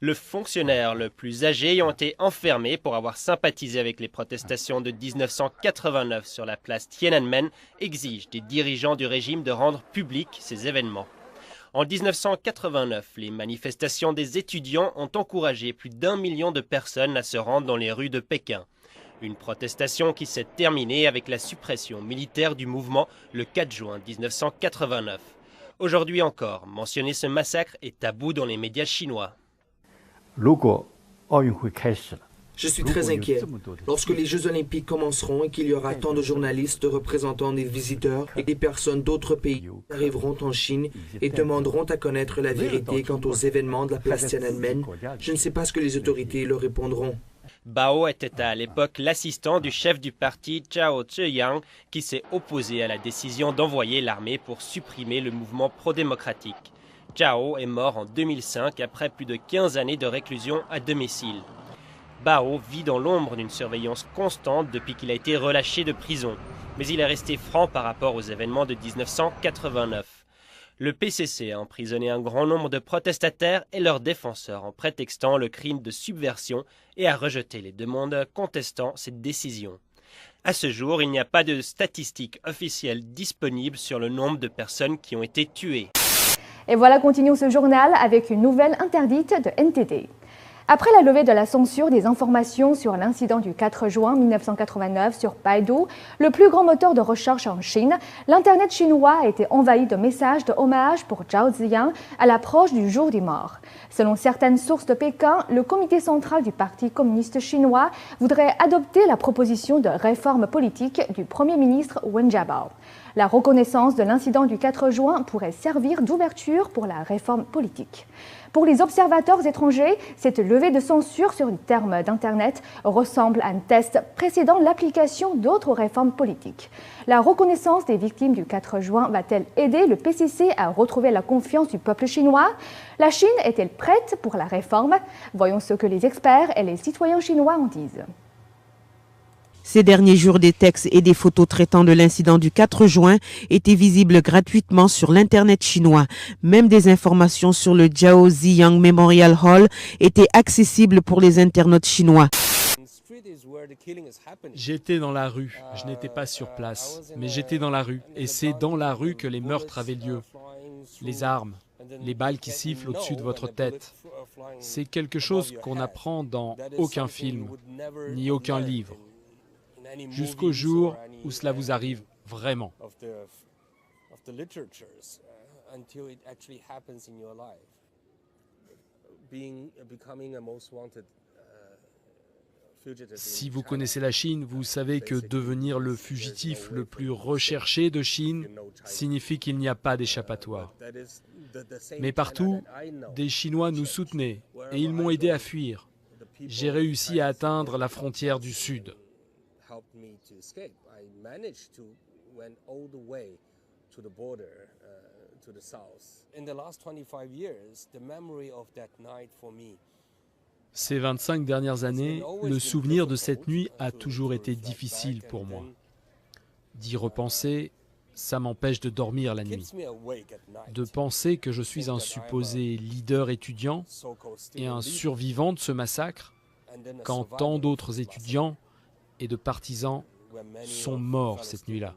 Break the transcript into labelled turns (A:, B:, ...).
A: Le fonctionnaire le plus âgé ayant été enfermé pour avoir sympathisé avec les protestations de 1989 sur la place Tiananmen exige des dirigeants du régime de rendre publics ces événements. En 1989, les manifestations des étudiants ont encouragé plus d'1 million de personnes à se rendre dans les rues de Pékin. Une protestation qui s'est terminée avec la suppression militaire du mouvement le 4 juin 1989. Aujourd'hui encore, mentionner ce massacre est tabou dans les médias chinois.
B: Je suis très inquiet. Lorsque les Jeux Olympiques commenceront et qu'il y aura tant de journalistes, de représentants des visiteurs et des personnes d'autres pays arriveront en Chine et demanderont à connaître la vérité quant aux événements de la place Tiananmen, je ne sais pas ce que les autorités leur répondront.
A: Bao était à l'époque l'assistant du chef du parti Zhao Ziyang qui s'est opposé à la décision d'envoyer l'armée pour supprimer le mouvement pro-démocratique. Zhao est mort en 2005 après plus de 15 années de réclusion à domicile. Bao vit dans l'ombre d'une surveillance constante depuis qu'il a été relâché de prison, mais il est resté franc par rapport aux événements de 1989. Le PCC a emprisonné un grand nombre de protestataires et leurs défenseurs en prétextant le crime de subversion et a rejeté les demandes contestant cette décision. À ce jour, il n'y a pas de statistiques officielles disponibles sur le nombre de personnes qui ont été tuées.
C: Et voilà, continuons ce journal avec une nouvelle interdite de NTT. Après la levée de la censure des informations sur l'incident du 4 juin 1989 sur Baidu, le plus grand moteur de recherche en Chine, l'Internet chinois a été envahi de messages de hommage pour Zhao Ziyang à l'approche du jour des morts. Selon certaines sources de Pékin, le comité central du Parti communiste chinois voudrait adopter la proposition de réforme politique du Premier ministre Wen Jiabao. La reconnaissance de l'incident du 4 juin pourrait servir d'ouverture pour la réforme politique. Pour les observateurs étrangers, cette levée de censure sur les termes d'Internet ressemble à un test précédant l'application d'autres réformes politiques. La reconnaissance des victimes du 4 juin va-t-elle aider le PCC à retrouver la confiance du peuple chinois? La Chine est-elle prête pour la réforme? Voyons ce que les experts et les citoyens chinois en disent.
D: Ces derniers jours, des textes et des photos traitant de l'incident du 4 juin étaient visibles gratuitement sur l'Internet chinois. Même des informations sur le Zhao Ziyang Memorial Hall étaient accessibles pour les internautes chinois.
E: J'étais dans la rue, je n'étais pas sur place, mais j'étais dans la rue. Et c'est dans la rue que les meurtres avaient lieu. Les armes, les balles qui sifflent au-dessus de votre tête. C'est quelque chose qu'on n'apprend dans aucun film, ni aucun livre. Jusqu'au jour où cela vous arrive vraiment. Si vous connaissez la Chine, vous savez que devenir le fugitif le plus recherché de Chine signifie qu'il n'y a pas d'échappatoire. Mais partout, des Chinois nous soutenaient et ils m'ont aidé à fuir. J'ai réussi à atteindre la frontière du Sud. Ces 25 dernières années, le souvenir de cette nuit a toujours été difficile pour moi. D'y repenser, ça m'empêche de dormir la nuit. De penser que je suis un supposé leader étudiant et un survivant de ce massacre, quand tant d'autres étudiants et de partisans sont morts cette nuit-là.